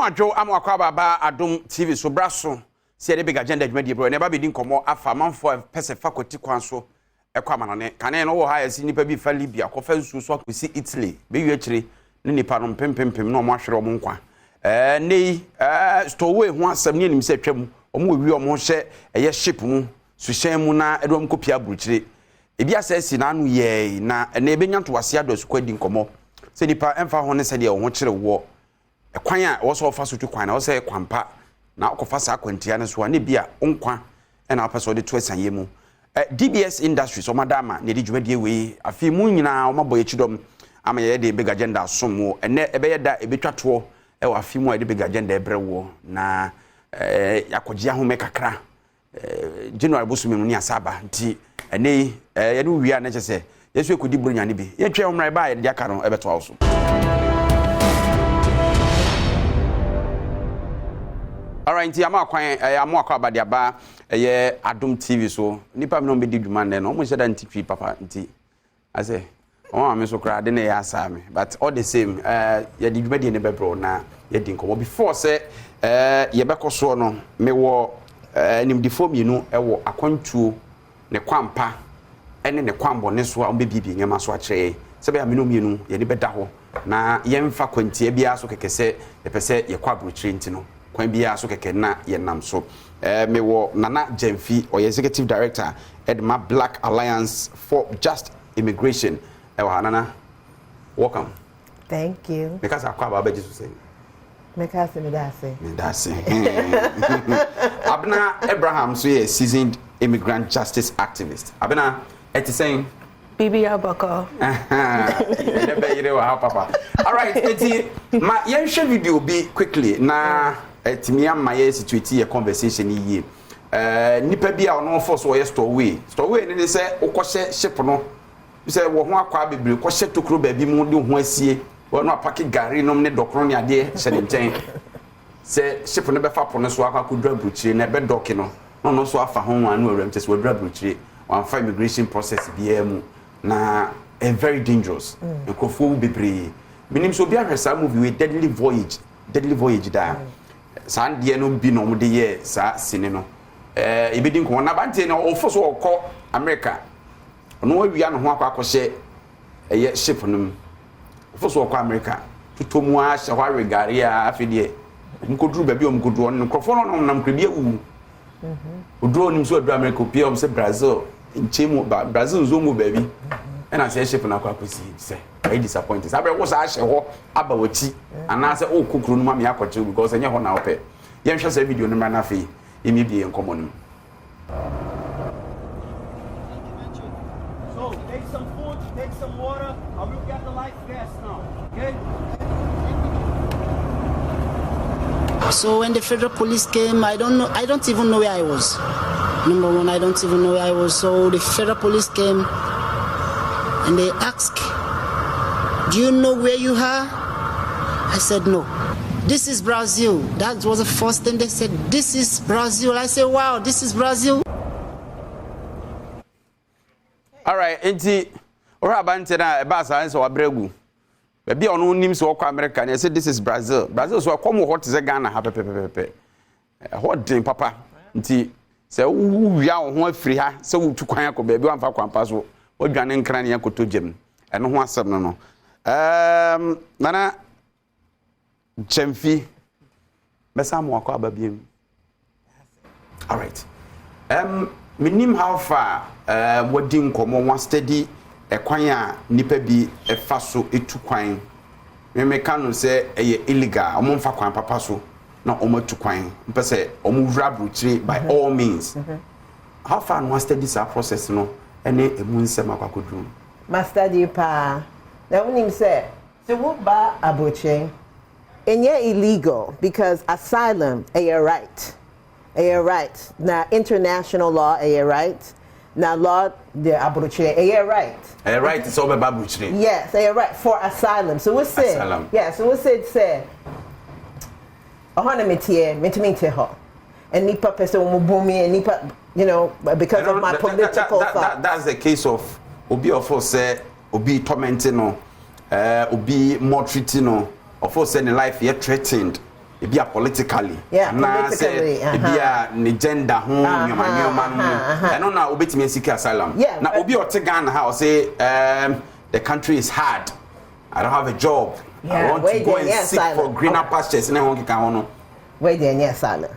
adwo amwakwa baba Adom TV so braso se de big agenda dwumadi bro ne ba be din komo afa manfo pese faculty kwan so ekwa manone kane no wo ha yasi nipa bi fa Libya ko fa nsu so akosi Italy be wi akire ne nipa no pempempem no mo ahwere omo nkwa nei stowaway ho asam ne nim se twam omo wi omo hye eye ship mu su hyen mu na edom kopia buruchire ebi asesi na anu ye na na ebenya to wase ado su kwadi nkomo se nipa emfa ho ne se de wo kire wo ekwan a wo so fa so tu kwan na wo se kwampa na okofa sa akwantia ne so na bia onkwa na apaso de to asanye mu DBS Industries o madama ne di dwumadie we afi mu nyina o maboye chidom ama ye de big agenda somo ene ebe ye da ebetwato e wa afi mu e de big agenda ebrewo na yakogia ho mekakra January bosu menu ni asaba nti ene ye do wi a na chese yesu ekodi buru nyane bi ye twa omrai ba ye de aka no ebeto awo so. Alright, nti amakwa abadiaba ye Adom TV so nipa me no be di dwuma ne no mo sheda nti papa nti ase o ma me so kra de na ya asa me but all the same ye di dwuma de ne bebro na ye di nkomo before say ye bekoso no me wo nim di form yinu e wo akwantuo ne kwampa ene ne kwambo ne so a be bibi nyama so a kire se be ameno mienu ye ne beda ho na ye mfa kwantie bia so kekese ye pese ye kwa brochire nti no kwan bia so keke na ye nam so me wo Nana Jemfi or executive director Edma Black Alliance for Just Immigration Nana, welcome. Thank you. Because I quite about Jesus say. Because me that's it. Abna Abraham so a seasoned immigrant justice activist. Abna it's saying Bibi Abaka. Papa. All right, my young video be quickly na etimi am my situation conversation yi nipa bia ono force wo stowaway ne say ukose ship no say wo ho akwa bebre ko hye tokro ba bi mu de ho asie wo no apaki gari no ne dokro ne ade hye ne nten say ship no be fa po no so akwa kodura bruchire na be doki no no so afa ho wan no awram tese wadura bruchire wan fa immigration process bia mu na very dangerous nkofo bebre minim so bia hwesa movie we deadly voyage da sande no bi no de ye sa sine no ebedi nko na bante no ofo so okọ America no awia no ho akọhye eye ship no ofo so okọ America tutomu a hye hwa regari a afede nkoduru ba bi o mkoduru no krofo no nam krabia wu oduro nim so adu America pia o se Brazil nchemu Brazil zo mu ba bi na se ship na akọsi se I disappointed. I was actually about what and I said, oh, cook room, mammy, I could do because I know now. Pay. Young shall say video no man fee. It may be in common. So take some food, take some water, and we'll get the life gas now. Okay? So when the federal police came, I don't even know where I was. Number one, I don't even know where I was. So the federal police came and they asked, do you know where you are? I said, no. This is Brazil. That was the first thing they said. This is Brazil. I said, wow, this is Brazil. All right, enti ora bante na e ba sa so abregu. Be bia ono nim so kwa America na say this is Brazil. Brazil so come hot ze Ghana ha pepepepe. Hot din papa. Nti se wia wo ho afiri ha se wo tu kwan akọ be bi wan fa kwampa so. Odwane nkran ne yakoto gem. Eno ho asem no. Nana Jemfi Besamo akwa ababiem. All right. Minim how far wodi nkomo wan steady ekwan a nipa bi efa so etu kwan. Me kanu say eye illegal omo mfa kwan papa so na omo tu kwan. Mpese omo wura bruchire by all means. How far no steady sa process no ene emu nsem akwakodru. Master di pa. Now when him say, so what ba abuche? And yeah, illegal because asylum a right. A right. Now international law a right. Now law the abuche a right. A right is over babuche. Yes, a right for asylum. So we say asylum. Yeah, so we say metie ho. And nipa person mo bomi and nipa because of my political thought. That's the case of obi of say obi tormenting no obi maltreating no of course any life yet threatened ebi a politically politically ebi a ne gender ho nyoma no eno na obetimi seek asylum na obi ote Ghana ha o say the country is hard, I don't have a job, I want to go and seek for greener pastures na ho kika ho no we dey near asylum.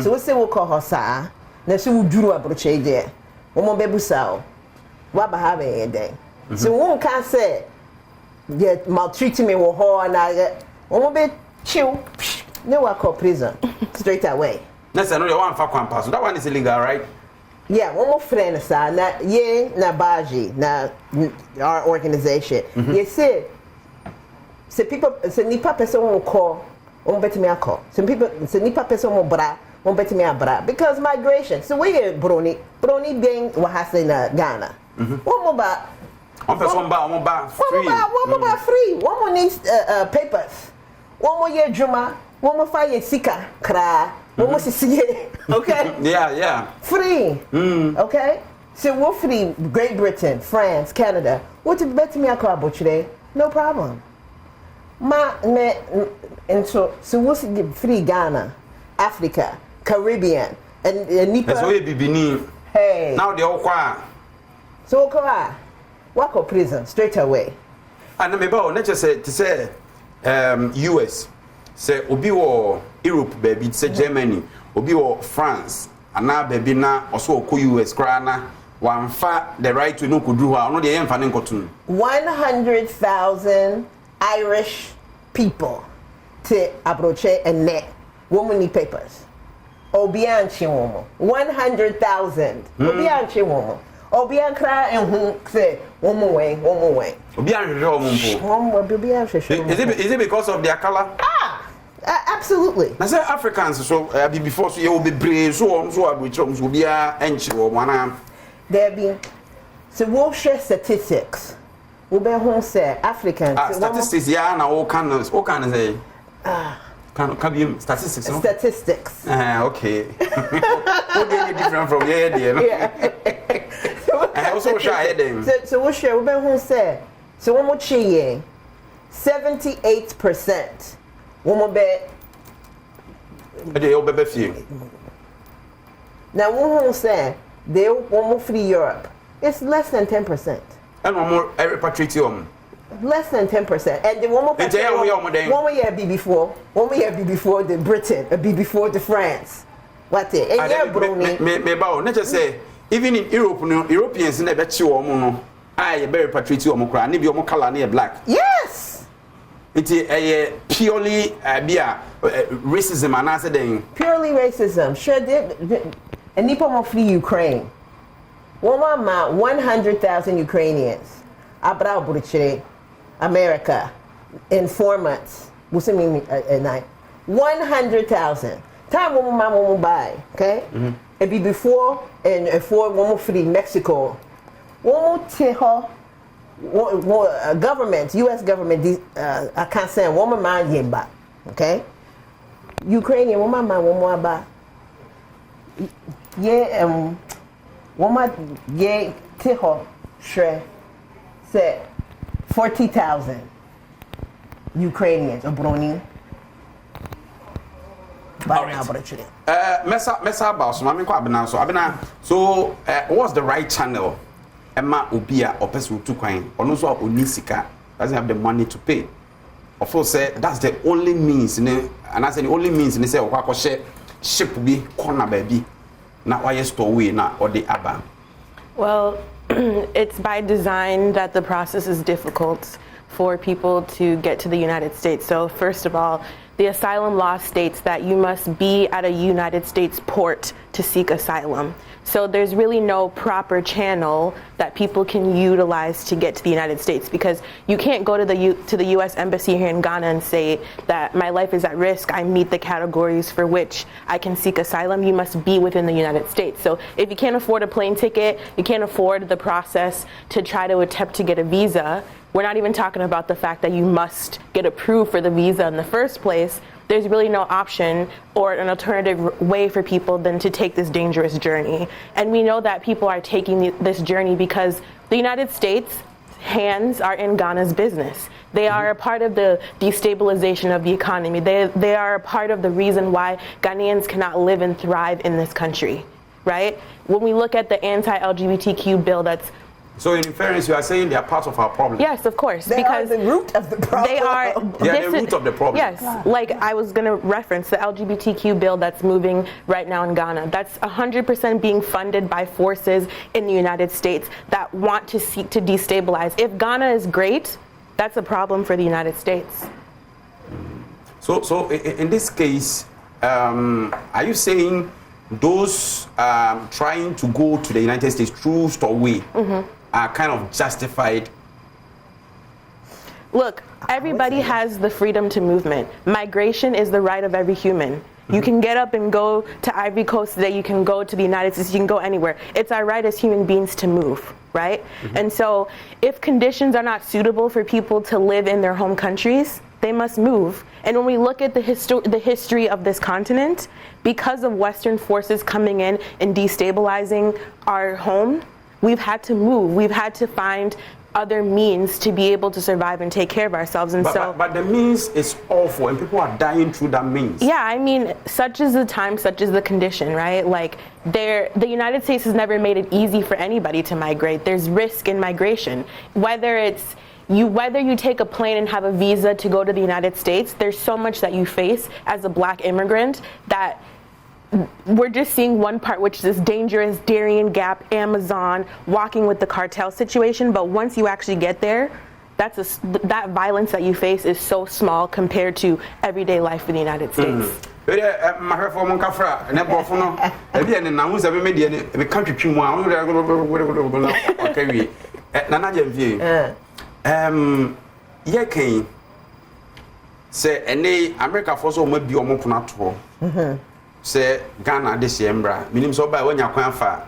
So we say we call her sa na so we duru abroche dey wo mo bebusa o wa ba ha be dey so won can say get maltreating me wo ho na wo mo be chill no work or prison straight away. That's another one for campus. That one is illegal, right? Yeah, one more friend sa na ye na baji na our organization. You see, people se nipa person will call on bet me a call. Some people se nipa person will bra on bet me a bra because migration. So we brony being what has in Ghana. One more ba free. One more needs papers. One more year drama. One more fire sika kra. One more see okay? Yeah. Free. Okay? So we're free Great Britain, France, Canada. What did bet me a car today? No problem. And so what's free Ghana, Africa, Caribbean, and Nipa. That's why Benin. Hey. Now they all quiet. So quiet. Walk up prison straight away. And maybe let's just say to say US. Say obi wo Europe baby say Germany obi wo France ana baby na also ko US kra na wamfa the right to no kudru ha no de yemfa ne nkotun 100,000 Irish people to approach and net woman papers obi anchi woman 100,000 obi anchi woman obi ankra ehun say woman way obi anhwehwe omumpo is it because of their color? Absolutely. Na say Africans so before so you will be brave so abrochom so bia enchi wo mana there be so we'll share statistics we be home say Africans statistics ya na all can say can be statistics no okay okay different from here there yeah also share them so we'll share we be home say so one more chi 78% woman bet. Now, one say they want free Europe. It's less than 10%. And one more repatriation. Less than 10%. And the one more year be before the Britain, be before the France. What it? And yeah, Bruni. Me bow. Let's just say even in Europe, Europeans never chew or mono. I very patriot or mokra. Maybe your color near black. Yes. It is purely racism and answer then. Purely racism. Sure did. And Nipa mo free Ukraine. 100,000 Ukrainians. Abra Buruchire, America, in 4 months. 100,000. Time woman buy, okay? It be before and for woman free Mexico. One more government, U.S. government, I can't say woman man yeba, okay? Ukrainian woman man woman ba. Yeah, woman yeah teho shre say 40,000 Ukrainians obroni. Mesa about so mami ko abena so what's the right channel? Emma Obia or person to coin, or no so Onisika doesn't have the money to pay. Of course, that's the only means, and I say the only means in the say, or ship be corner baby, not why you store away now or the Abba. Well, it's by design that the process is difficult for people to get to the United States. So, first of all, the asylum law states that you must be at a United States port to seek asylum. So there's really no proper channel that people can utilize to get to the United States, because you can't go to the U.S. Embassy here in Ghana and say that my life is at risk, I meet the categories for which I can seek asylum. You must be within the United States. So if you can't afford a plane ticket, you can't afford the process to try to attempt to get a visa. We're not even talking about the fact that you must get approved for the visa in the first place. There's really no option or an alternative way for people than to take this dangerous journey. And we know that people are taking this journey because the United States hands are in Ghana's business. They are a part of the destabilization of the economy. They are a part of the reason why Ghanaians cannot live and thrive in this country, right? When we look at the anti-LGBTQ bill that's So in fairness, you are saying they are part of our problem. Yes, of course. They because are the root of the problem. They are the root of the problem. Yes, like I was going to reference the LGBTQ bill that's moving right now in Ghana. That's 100% being funded by forces in the United States that want to seek to destabilize. If Ghana is great, that's a problem for the United States. So in this case, are you saying those trying to go to the United States through Storway are kind of justified? Look, everybody has the freedom to movement. Migration is the right of every human. You can get up and go to Ivory Coast today. You can go to the United States. You can go anywhere. It's our right as human beings to move, right? And so if conditions are not suitable for people to live in their home countries, they must move. And when we look at the history of this continent, because of Western forces coming in and destabilizing our home, we've had to move. We've had to find other means to be able to survive and take care of ourselves. And but the means is awful, and people are dying through that means. Yeah, I mean, such is the time, such is the condition, right? Like, the United States has never made it easy for anybody to migrate. There's risk in migration. Whether you take a plane and have a visa to go to the United States, there's so much that you face as a black immigrant that we're just seeing one part, which is this dangerous Darien Gap, Amazon, walking with the cartel situation. But once you actually get there, that violence that you face is so small compared to everyday life in the United States. Say any America for so maybe say Ghana this year, minim so by when you fa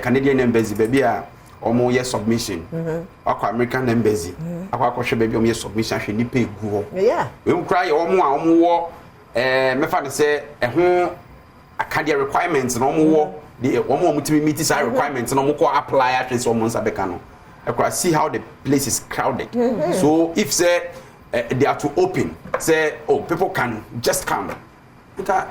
Canadian embassy baby a omo ye submission akwa American embassy akwa kwhwe baby omo ye submission hwe ni pay gu ho yeah we cry omo a omo wo me fa say ho akadia requirements na omo wo the omo mutimi meet say requirements na omo ko apply at so omo nsabeka no akwa see how the place is crowded. So if say they are to open, say people can just come, because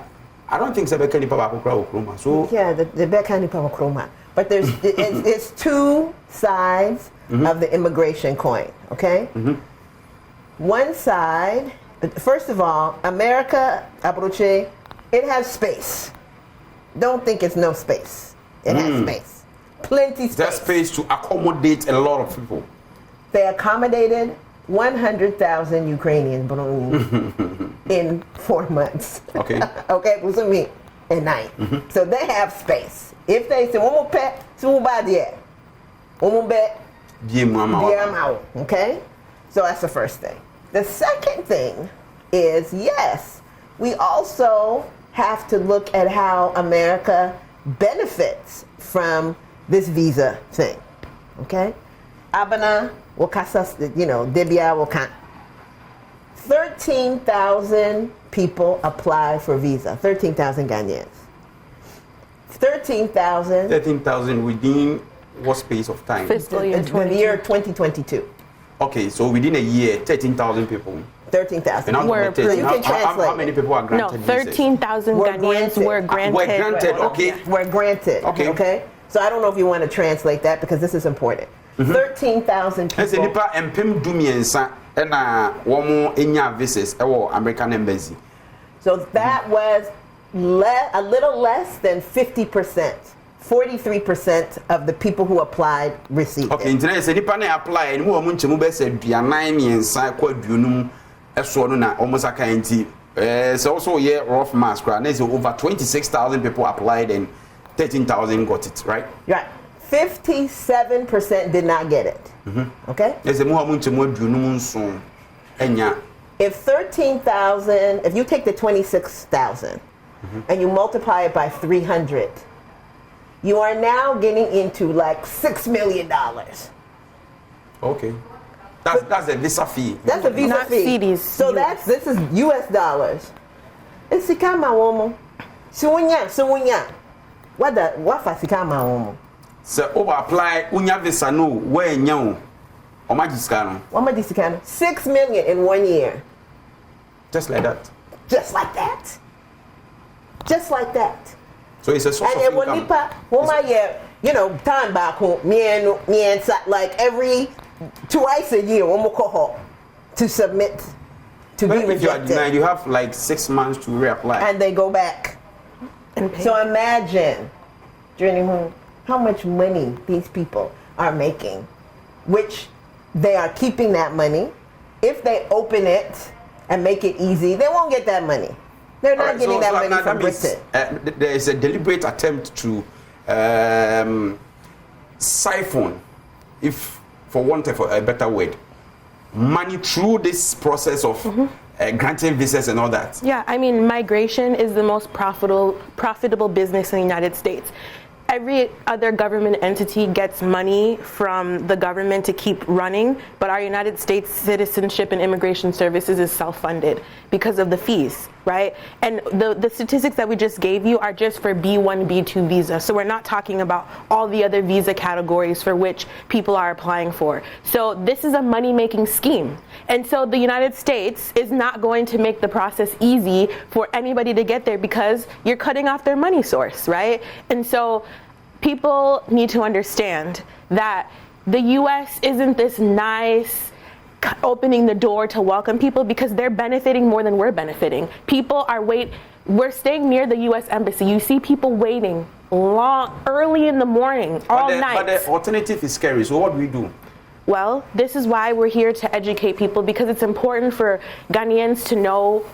I don't think Sebeka ni papa kokra okroma. So yeah, the Beka ni papa okroma. But there's it's two sides of the immigration coin. Okay, one side. First of all, America, Abroche, it has space. Don't think it's no space. It has space, plenty space. There's space to accommodate a lot of people. They accommodated 100,000 Ukrainians in 4 months. Okay. Okay, so me at night. So they have space. If they say, okay? So that's the first thing. The second thing is, yes, we also have to look at how America benefits from this visa thing. Okay? Abana, Debia will count. 13,000 people apply for visa. 13,000 Ghanaians. 13,000. 13,000 within what space of time? Fiscal year The year 2022. Okay, so within a year, 13,000 people. 13,000. How many people are granted? No, 13,000 Ghanaians were granted. Were granted, okay. Were granted. Okay. So I don't know if you want to translate that because this is important. 13,000 people. Ese nipa empem dumiensa na womo enya visas ewo American embassy. So that was a little less than 50%. 43% of the people who applied received okay, it. internet ese nipa na apply eni mo nchemu be se duanan miensa kwa duonum eso no na almost akanti so also yeah rough mass crowd na over 26,000 people applied and 13,000 got it, right? Right. 57% did not get it. Okay? If 13,000, if you take the 26,000 and you multiply it by 300, you are now getting into like $6 million. Okay. That's a visa fee. That's a visa Not fee. CDs. So this is US dollars. It's sikama womo. Sunya. What fa sikama womo? So over apply unya visa no where nyao. Omadiscano. 6 million in 1 year. Just like that. Just like that. Just like that. So it's a source of income. You know, time back home, like every twice a year, to submit to but be if rejected. you are denied, you have like 6 months to reapply. And they go back. So imagine, how much money these people are making, which they are keeping that money. If they open it and make it easy, they won't get that money. They're not getting that money from Britain. There is a deliberate attempt to siphon, if for want of a better word, money through this process of granting visas and all that. Yeah, I mean, migration is the most profitable business in the United States. Every other government entity gets money from the government to keep running, but our United States Citizenship and Immigration Services is self-funded because of the fees, right? And the statistics that we just gave you are just for B1, B2 visa. So we're not talking about all the other visa categories for which people are applying for. So this is a money-making scheme. And so the United States is not going to make the process easy for anybody to get there because you're cutting off their money source, right? And so people need to understand that the U.S. isn't this nice opening the door to welcome people because they're benefiting more than we're benefiting. People are we're staying near the U.S. Embassy. You see people waiting early in the morning, all night. But the alternative is scary, so what do we do? Well, this is why we're here to educate people, because it's important for Ghanaians to know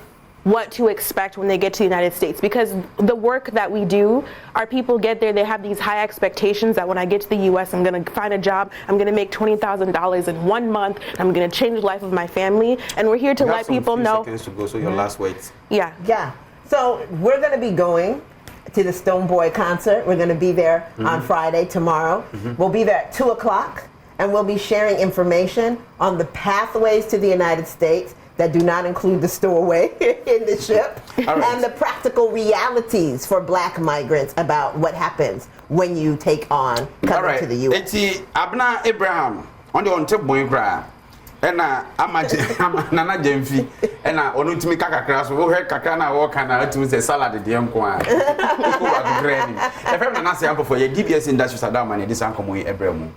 what to expect when they get to the United States, because the work that we do, our people get there, they have these high expectations that when I get to the U.S. I'm going to find a job, I'm going to make $20,000 in 1 month, I'm going to change the life of my family, and we're here to let people know. Seconds to go, so your last words. Yeah. So we're going to be going to the Stonebwoy concert. We're going to be there on Friday, tomorrow. We'll be there at 2 o'clock, and we'll be sharing information on the pathways to the United States that do not include the stowaway in the ship, and the practical realities for black migrants about what happens when you take on coming to the U.S. Eti Abna Abraham on the on bra. Ena Nana Jemfi ena onu timi kakakra so wo he kakra na wo kana atu se salad de enko a ko wa do greni e fem na na se ampo for ye DBS industry sadama ne disankomo Abraham.